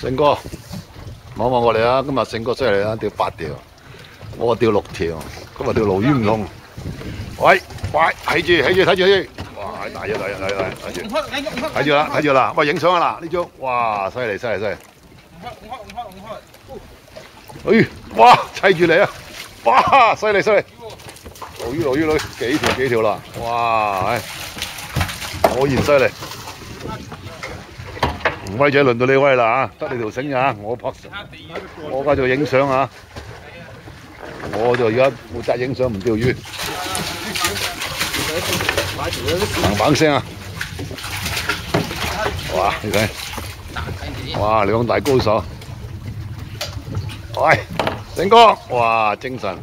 勝哥，望望我哋啊！今日勝哥犀利啊，釣8條，我釣6條。今日條鱸魚唔同。喂，睇住！哇，大咗，睇住啦！喂，影相啊啦！呢張，哇，犀利！哎，哇，砌住你啊！哇，犀利！鱸魚，幾條啦！哇，果然犀利。唔威仔輪到你威啦嚇，得你條繩啊！我而家就影相啊！我就而家負責影相唔釣魚。砰聲啊！哇，你睇，哇，兩大高手。喂，勝哥，哇，精神！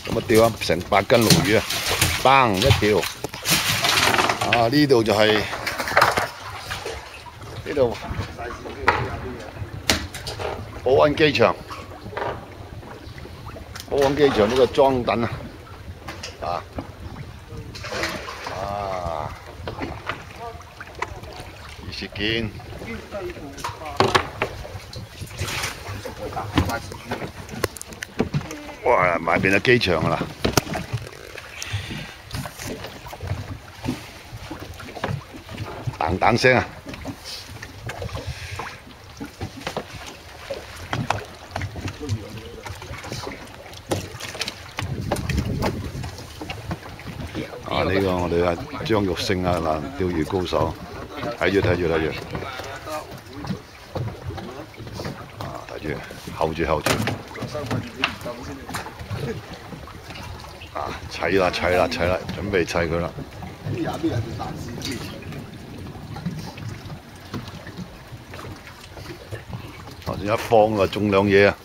咁啊釣咗成8斤鱸魚啊！砰一條。啊，呢度就係。呢度寶安機場呢個裝躉啊，二舌見，哇！埋邊係機場㗎啦，嘭聲啊！呢個我哋啊張玉勝啊嗱，釣魚高手，睇住，睇住，候住，砌啦，準備砌佢啦。頭先一放就中兩嘢啊！